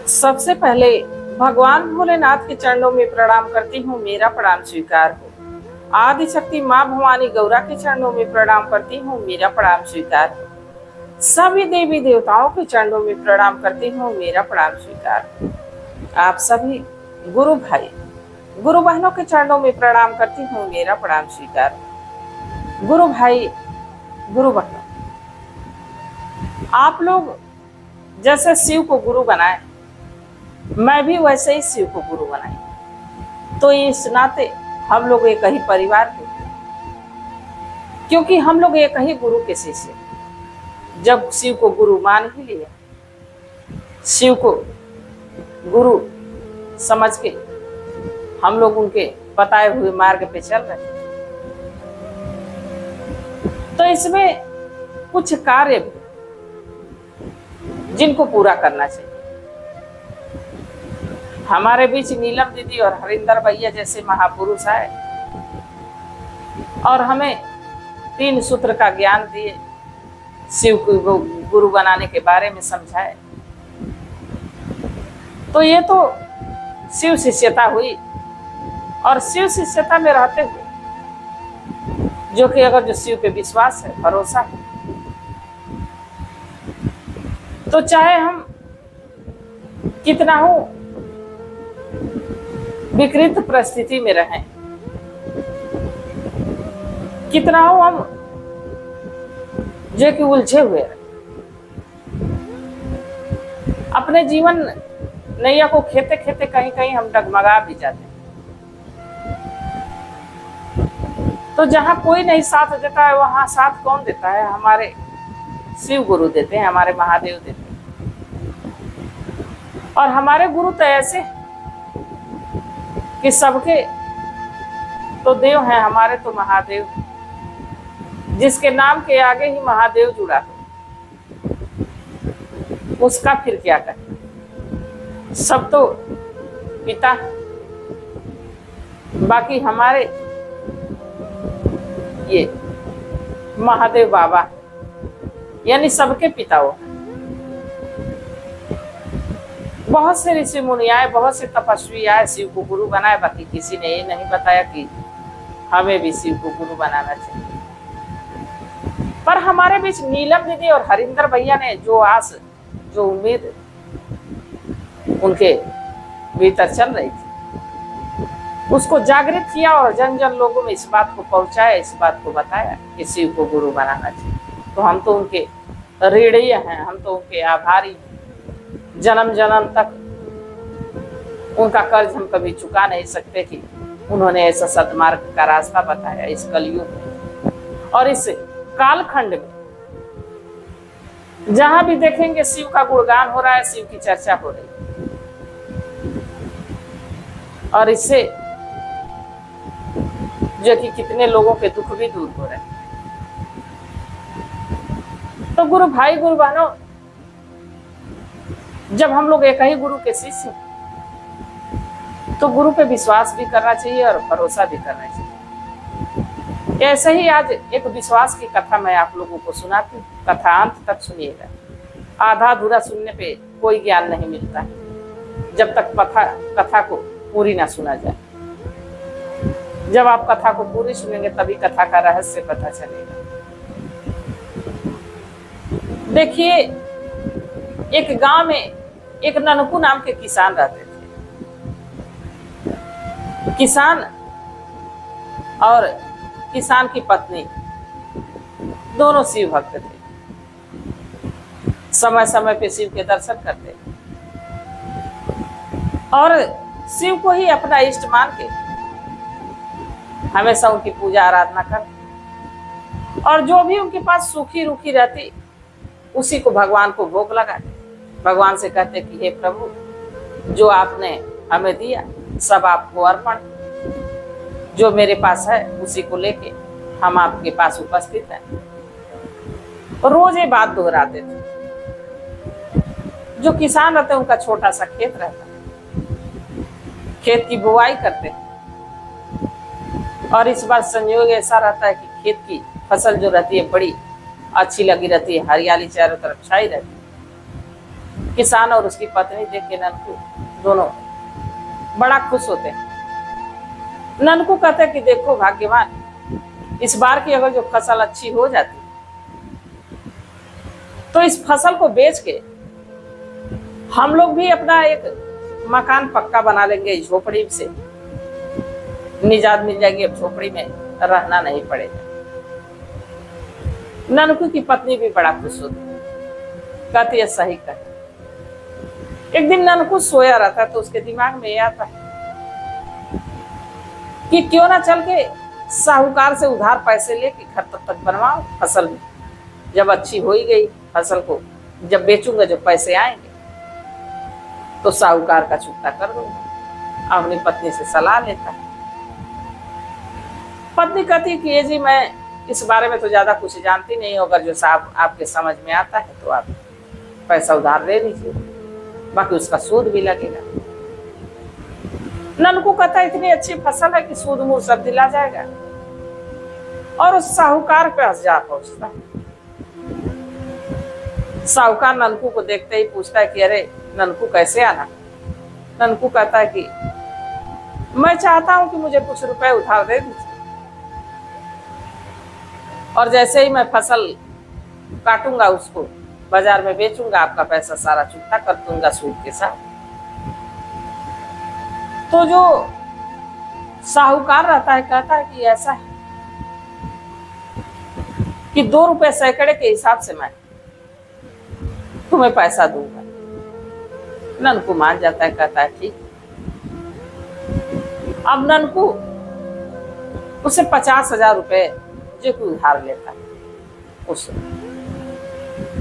सबसे पहले भगवान भोलेनाथ के चरणों में प्रणाम करती हूँ, मेरा प्रणाम स्वीकार हो। आदि शक्ति माँ भवानी गौरा के चरणों में प्रणाम करती हूँ, मेरा प्रणाम स्वीकार हो। सभी देवी देवताओं के चरणों में प्रणाम करती हूँ, मेरा प्रणाम स्वीकार हो। आप सभी गुरु भाई गुरु बहनों के चरणों में प्रणाम करती हूँ, मेरा प्रणाम स्वीकार हो। गुरु भाई गुरु बहनों, आप लोग जैसे शिव को गुरु बनाए, मैं भी वैसे ही शिव को गुरु बनाई। तो इस नाते हम लोग एक ही परिवार के, क्योंकि हम लोग एक ही गुरु के शिष्य। जब शिव को गुरु मान ही लिया, शिव को गुरु समझ के हम लोग उनके बताए हुए मार्ग पे चल रहे, तो इसमें कुछ कार्य भी जिनको पूरा करना चाहिए। हमारे बीच नीलम दीदी और हरिंदर भैया जैसे महापुरुष आए और हमें 3 सूत्र का ज्ञान दिए, शिव को गुरु बनाने के बारे में समझाए। तो ये तो शिव शिष्यता हुई। और शिव शिष्यता में रहते हुए जो कि अगर जो शिव पे विश्वास है, भरोसा है, तो चाहे हम कितना हो विकृत परिस्थिति में रहें, कितना हो हम जो कि उलझे हुए रहें, अपने जीवन नैया को खेते खेते कहीं कहीं हम डगमगा भी जाते हैं। तो जहां कोई नहीं साथ देता है, वहां साथ कौन देता है? हमारे शिव गुरु देते हैं, हमारे महादेव देते हैं। और हमारे गुरु तो ऐसे कि सबके तो देव हैं, हमारे तो महादेव, जिसके नाम के आगे ही महादेव जुड़ा है, उसका फिर क्या कहना। सब तो पिता, बाकी हमारे ये महादेव बाबा यानी सबके पिता वो। बहुत से ऋषि मुनि आए, बहुत से तपस्वी आए, शिव को गुरु बनाए, बाकी किसी ने ये नहीं बताया कि हमें भी शिव को गुरु बनाना चाहिए। पर हमारे बीच नीलम दीदी और हरिंदर भैया ने जो आस, जो उम्मीद उनके भीतर चल रही थी, उसको जागृत किया और जन जन लोगों में इस बात को पहुंचाया, इस बात को बताया कि शिव को गुरु बनाना चाहिए। तो हम तो उनके ऋणी हैं, हम तो उनके आभारी हैं। जन्म जन्म तक उनका कर्ज हम कभी चुका नहीं सकते कि उन्होंने ऐसा सद्मार्ग का रास्ता बताया इस कलयुग में। और इस कालखंड में जहां भी देखेंगे शिव का गुणगान हो रहा है, शिव की चर्चा हो रही है, और इससे जो कि कितने लोगों के दुख भी दूर हो रहे हैं। तो गुरु भाई गुरु बहनों, जब हम लोग एक ही गुरु के शिष्य, तो गुरु पे विश्वास भी करना चाहिए और भरोसा भी करना चाहिए। ऐसे ही आज एक विश्वास की कथा मैं आप लोगों को सुनाती हूँ। कथा अंत तक सुनिएगा, आधा अधूरा सुनने पे कोई ज्ञान नहीं मिलता है जब तक कथा को पूरी ना सुना जाए। जब आप कथा को पूरी सुनेंगे तभी कथा का रहस्य पता चलेगा। देखिए, एक गांव में एक ननकू नाम के किसान रहते थे। किसान और किसान की पत्नी दोनों शिव भक्त थे, समय समय पे शिव के दर्शन करते और शिव को ही अपना इष्ट मान के हमेशा उनकी पूजा आराधना करते, और जो भी उनके पास सूखी रूखी रहती उसी को भगवान को भोग लगाते। भगवान से कहते कि हे प्रभु, जो आपने हमें दिया सब आपको अर्पण, जो मेरे पास है उसी को लेके हम आपके पास उपस्थित हैं। रोज ये बात दोहराते थे। जो किसान रहते उनका छोटा सा खेत रहता, खेत की बुआई करते, और इस बार संयोग ऐसा रहता है कि खेत की फसल जो रहती है बड़ी अच्छी लगी रहती है, हरियाली चारों तरफ छाई रहती है। किसान और उसकी पत्नी देख के ननकू दोनों बड़ा खुश होते हैं। ननकू कहते हैं कि देखो भाग्यवान, इस बार की अगर जो फसल अच्छी हो जाती तो इस फसल को बेच के हम लोग भी अपना एक मकान पक्का बना लेंगे, झोपड़ी से निजात मिल जाएगी, अब झोपड़ी में रहना नहीं पड़ेगा। ननकू की पत्नी भी बड़ा खुश होती, कहती है सही कहती। एक दिन ननकू सोया रहता तो उसके दिमाग में यह आता है कि क्यों ना चल के साहूकार से उधार पैसे लेके घर तक बनवाओ फसल में। जब अच्छी हो ही गई फसल को, जब बेचूंगा जो पैसे आएंगे तो साहूकार का चुकता कर दूंगा। अपनी पत्नी से सलाह लेता है। पत्नी कहती कि ये जी मैं इस बारे में तो ज्यादा कुछ जानती नहीं, अगर जो साहब आपके समझ में आता है तो आप पैसा उधार दे दीजिए, बाकी उसका सूद भी लगेगा। ननकू कहता है इतनी अच्छी फसल है कि सूद मूद सब दिला जाएगा। और उस साहूकार पे जा पहुंचता है। साहूकार ननकू को देखते ही पूछता है कि अरे ननकू कैसे आना। ननकू कहता है कि मैं चाहता हूं कि मुझे कुछ रुपए उधार दे दीजिए, और जैसे ही मैं फसल काटूंगा उसको बाजार में बेचूंगा, आपका पैसा सारा चुकता कर दूंगा सूद के साथ। तो जो साहूकार रहता है कहता है कि ऐसा है कि 2 रुपए सैकड़े के हिसाब से मैं तुम्हें पैसा दूंगा। ननकू मान जाता है, कहता है ठीक। अब ननकू उसे 50,000 रुपए जो कि उधार लेता है उस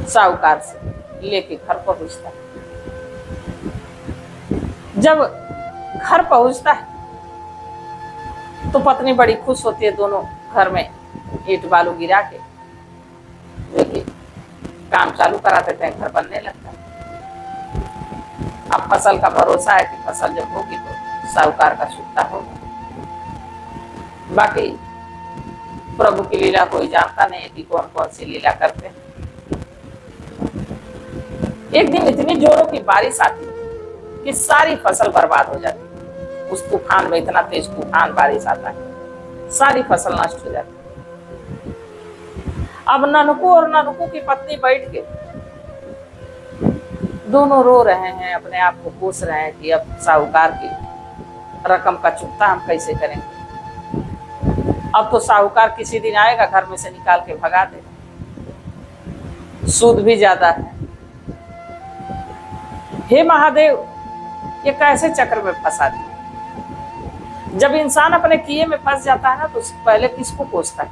साहूकार से, लेके घर पहुंचता है। जब घर पहुंचता है तो पत्नी बड़ी खुश होती है। दोनों घर में ईंट बालू गिरा के देखिए काम चालू करा देते हैं, घर बनने लगता है। अब फसल का भरोसा है कि फसल जब होगी तो साहूकार का चुकता होगा। बाकी प्रभु की लीला कोई जानता नहीं है कि कौन कौन सी लीला करते हैं। एक दिन इतनी जोरों की बारिश आती कि सारी फसल बर्बाद हो जाती। उस तूफान में, इतना तेज तूफान बारिश आता है, सारी फसल नष्ट हो जाती। अब ननकू और ननकू की पत्नी बैठ के दोनों रो रहे हैं, अपने आप को कोस रहे हैं कि अब साहूकार की रकम का चुकता हम कैसे करेंगे। अब तो साहूकार किसी दिन आएगा, घर में से निकाल के भगा देगा, सूद भी ज्यादा है। हे महादेव, ये कैसे चक्र में फंसा दिया। जब इंसान अपने किए में फंस जाता है ना तो पहले किसको कोसता है?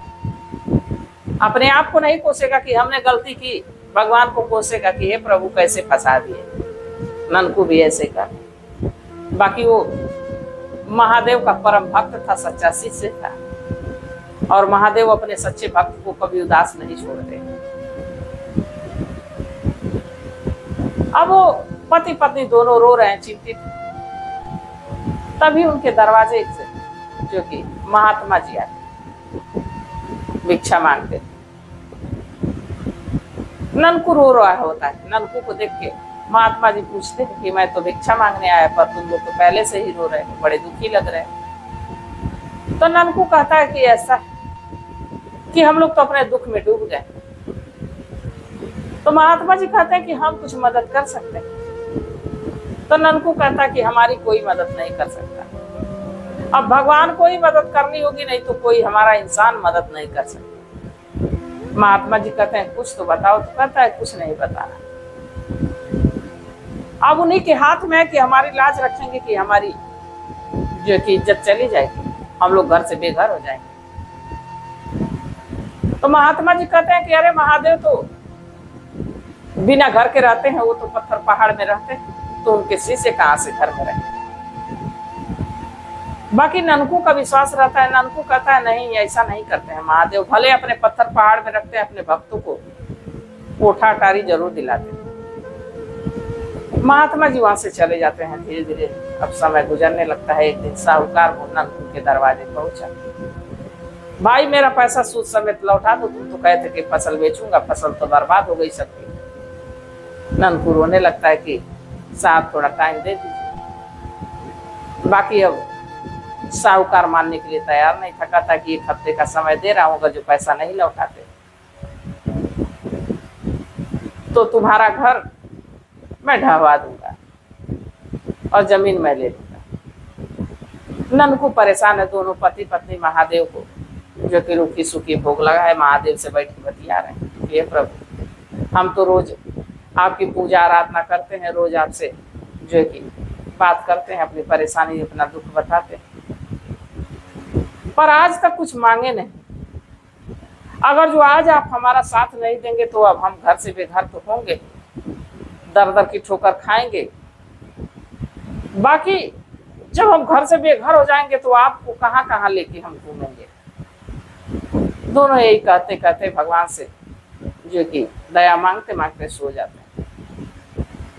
अपने आप को नहीं कोसेगा कि हमने गलती की, भगवान को कोसेगा कि हे प्रभु कैसे फंसा दिए। ननकू भी ऐसे का। बाकी वो महादेव का परम भक्त था, सच्चा शिष्य था, और महादेव अपने सच्चे भक्त को कभी उदास नहीं छोड़ते। अब वो पति पत्नी दोनों रो रहे हैं, चिंतित। तभी उनके दरवाजे से जो कि महात्मा जी आते, भिक्षा मांगते। ननकू रो रहा होता है। ननकू को देख के महात्मा जी पूछते हैं कि मैं तो भिक्षा मांगने आया, पर तुम लोग तो पहले से ही रो रहे हैं, बड़े दुखी लग रहे हैं। तो ननकू कहता है कि ऐसा है कि हम लोग तो अपने दुख में डूब गए। तो महात्मा जी कहते हैं कि हम कुछ मदद कर सकते हैं। तो ननकू कहता है कि हमारी कोई मदद नहीं कर सकता। अब भगवान को ही मदद करनी होगी, नहीं तो कोई हमारा इंसान मदद नहीं कर सकता। महात्मा जी कहते हैं कुछ तो बताओ। तो कहता है कुछ नहीं बताना। अब उन्हीं के हाथ में है कि हमारी लाज रखेंगे कि हमारी जो कि इज्जत चली जाएगी, हम लोग घर से बेघर हो जाएंगे। तो महात्मा जी कहते हैं कि अरे महादेव तो बिना घर के रहते हैं, वो तो पत्थर पहाड़ में रहते हैं, तो उनके शिष्य कहां से घर में रहे। बाकी ननकू का विश्वास रहता है। ननकू कहता है नहीं, ऐसा नहीं करते हैं महादेव, भले अपने पत्थर पहाड़ में रखते हैं, अपने भक्तों को कोठा अटारी जरूर दिलाते हैं। महात्मा जी वहां से चले जाते हैं। धीरे धीरे अब समय गुजरने लगता है। एक दिन साहूकार ननकू के दरवाजे पहुंचा। भाई मेरा पैसा सूद समेत लौटा दो, तुम तो कहते कि फसल बेचूंगा, फसल तो बर्बाद हो गई सबकी। ननकू रोने लगता है कि साहब थोड़ा टाइम दे दीजिए। बाकी अब साहूकार मानने के लिए तैयार नहीं था, कहता कि 1 हफ्ते का समय दे रहा हूँ, अगर जो पैसा नहीं लौटाते तो तुम्हारा घर मैं ढहवा दूंगा और जमीन मैं ले लूंगा। ननकू परेशान है, दोनों पति पत्नी महादेव को जो कि रूखी सूखी भोग लगा है, महादेव से बैठ के बतिया रहे हैं, हे प्रभु हम तो रोज आपकी पूजा आराधना करते हैं, रोज आपसे जो कि बात करते हैं, अपनी परेशानी अपना दुख बताते हैं, पर आज तक कुछ मांगे नहीं। अगर जो आज आप हमारा साथ नहीं देंगे तो अब हम घर से बेघर तो होंगे, दर दर की ठोकर खाएंगे। बाकी जब हम घर से बेघर हो जाएंगे तो आपको कहाँ कहाँ लेके हम घूमेंगे। दोनों यही कहते कहते भगवान से जो कि दया मांगते मांगते सो जाते हैं।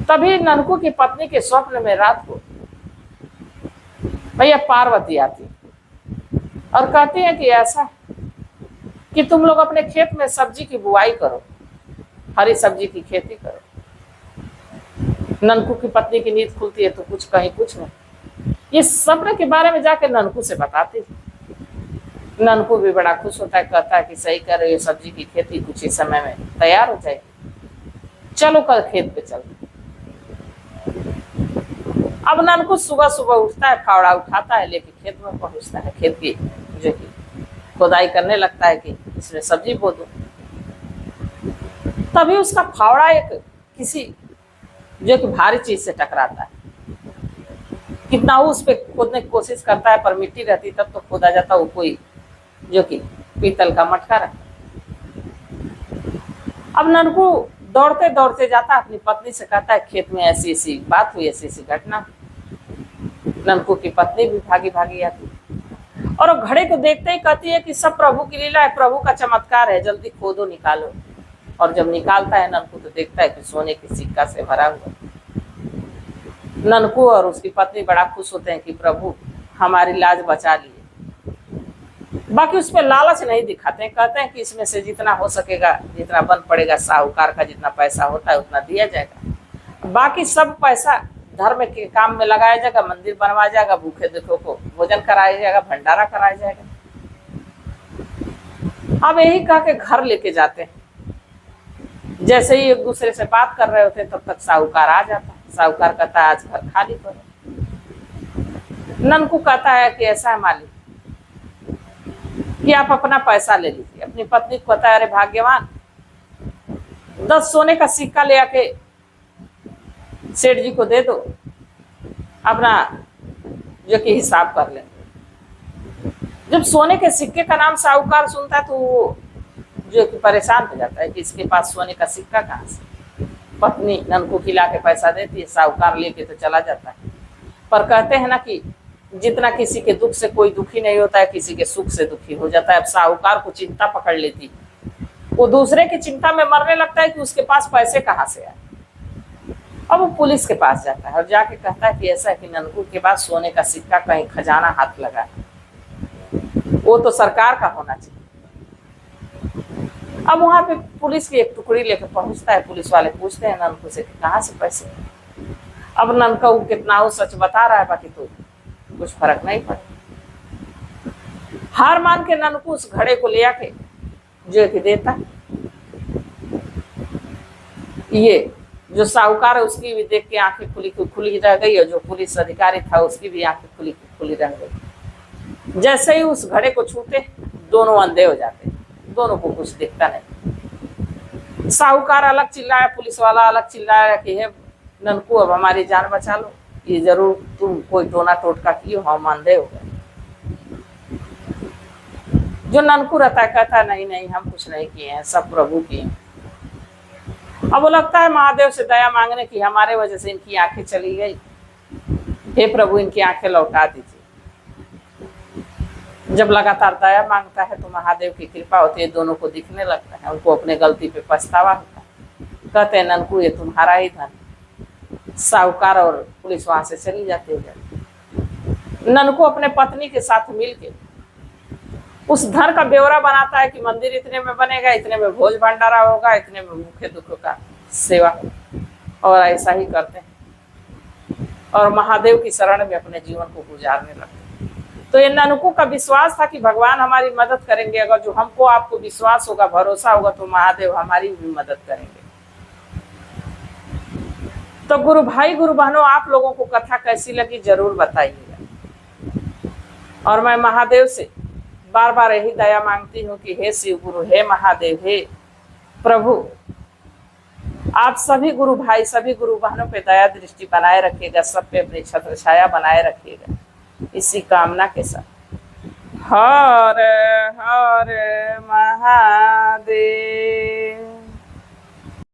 तभी ननकू की पत्नी के स्वप्न में रात को भैया पार्वती आती और कहती है कि ऐसा कि तुम लोग अपने खेत में सब्जी की बुआई करो, हरी सब्जी की खेती करो। ननकू की पत्नी की नींद खुलती है तो कुछ कहीं कुछ नहीं, ये सपने के बारे में जाके ननकू से बताती। ननकू भी बड़ा खुश होता है, कहता है कि सही कर रही हो, सब्जी की खेती कुछ ही समय में तैयार हो जाएगी, चलो कल खेत पे चलते। अब ननकू सुबह सुबह उठता है, फावड़ा उठाता है, लेके खेत में पहुंचता है, खेत की जो कि खुदाई करने लगता है कि इसमें सब्जी बो दो। तभी उसका फावड़ा एक किसी जो कि भारी चीज से टकराता है। कितना उस पे खोदने की कोशिश करता है, पर मिट्टी रहती तब तो खोदा जाता, वो कोई जो कि पीतल का मटका रखा। अब ननकू दौड़ते दौड़ते जाता, अपनी पत्नी से कहता है खेत में ऐसी ऐसी बात हुई, ऐसी ऐसी घटना। ननकू की पत्नी भी भागी भागी आती और वो घड़े को देखते ही कहती है कि सब प्रभु की लीला है, प्रभु का चमत्कार है, जल्दी खोदो निकालो। और जब निकालता है ननकू तो देखता है कि सोने के सिक्का से भरा हुआ। ननकू और उसकी पत्नी बड़ा खुश होते हैं कि प्रभु हमारी लाज बचा लिए। बाकी उस पर लालच नहीं दिखाते हैं, कहते हैं कि इसमें से जितना हो सकेगा, जितना बन पड़ेगा, साहूकार का जितना पैसा होता है उतना दिया जाएगा, बाकी सब पैसा धर्म के काम में लगाया जाएगा, मंदिर बनवाया जाएगा, भूखे दुखों को भोजन कराया जाएगा, भंडारा कराया जाएगा। अब यही कह के घर लेके जाते हैं। जैसे ही एक दूसरे से बात कर रहे होते तब तक साहूकार आ जाता है। साहूकार कहता है आज घर खाली करो। ननकू कहता है कि ऐसा है मालिक कि आप अपना पैसा ले लीजिए। अपनी पत्नी को कहता है अरे भाग्यवान, 10 सोने का सिक्का ले आके सेठ जी को दे दो, अपना जो कि हिसाब कर लेंगे। जब सोने के सिक्के का नाम साहूकार सुनता है तो वो जो कि परेशान हो जाता है कि इसके पास सोने का सिक्का कहाँ से। पत्नी ननकू खिला के पैसा देती है, साहूकार लेके तो चला जाता है। पर कहते हैं ना कि जितना किसी के दुख से कोई दुखी नहीं होता है, किसी के सुख से दुखी हो जाता है। अब साहूकार को चिंता पकड़ लेती, वो दूसरे की चिंता में मरने लगता है कि उसके पास पैसे कहाँ से आए। अब वो पुलिस के पास जाता है और जाके कहता है कि ऐसा है कि ननकू के पास सोने का सिक्का कहीं खजाना हाथ लगा है, वो तो सरकार का होना चाहिए। अब वहां पे पुलिस की एक टुकड़ी लेकर पहुंचता है। पुलिस वाले पूछते हैं ननकू से कि कहाँ से पैसे। अब ननकू कितना वो सच बता रहा है, बाकी तो कुछ फर्क नहीं पड़ा। हार मान के ननकू उस घड़े को ले आके जो कि देता। ये जो साहूकार है उसकी भी देख के आंखें खुली रह गई, और जो पुलिस अधिकारी था उसकी भी आंखें खुली रह गई। जैसे ही उस घड़े को छूते दोनों अंधे हो जाते, दोनों को कुछ दिखता नहीं। साहूकार अलग चिल्लाया, पुलिस वाला अलग चिल्लाया कि हे ननकू अब हमारी जान बचा लो, ये जरूर तुम कोई टोना टोटका किए, हम अंधे हो गए। जो ननकू रहता है कहता नहीं नहीं हम कुछ नहीं किए हैं, सब प्रभु किए। अब वो लगता है महादेव से दया मांगने की, हमारे वजह से इनकी आंखें चली गई, हे प्रभु इनकी आंखें लौटा दीजिए। जब लगातार दया मांगता है तो महादेव की कृपा होती है, दोनों को दिखने लगता है, उनको अपने गलती पे पछतावा होता है। कहते हैं ननकू ये तुम्हारा ही धन। साहूकार और पुलिस वहां से चली जाती है। ननकू अपने पत्नी के साथ मिलके उस धन का ब्यौरा बनाता है कि मंदिर इतने में बनेगा, इतने में भोज भंडारा होगा, इतने में भूखे दुखों का सेवा होगा। और ऐसा ही करते हैं और महादेव की शरण में अपने जीवन को गुजारने लगते हैं। तो ये ननकू का विश्वास था कि भगवान हमारी मदद करेंगे। अगर जो हमको आपको विश्वास होगा, भरोसा होगा, तो महादेव हमारी भी मदद करेंगे। तो गुरु भाई गुरु बहनों, आप लोगों को कथा कैसी लगी जरूर बताइएगा। और मैं महादेव से बार बार यही दया मांगती हूँ कि हे शिव गुरु, हे महादेव, हे प्रभु, आप सभी गुरु भाई, सभी गुरु बहनों पे दया दृष्टि बनाए रखिएगा, सब पे अपनी छत्र छाया बनाए रखिएगा, इसी कामना के साथ। हर हर महादेव।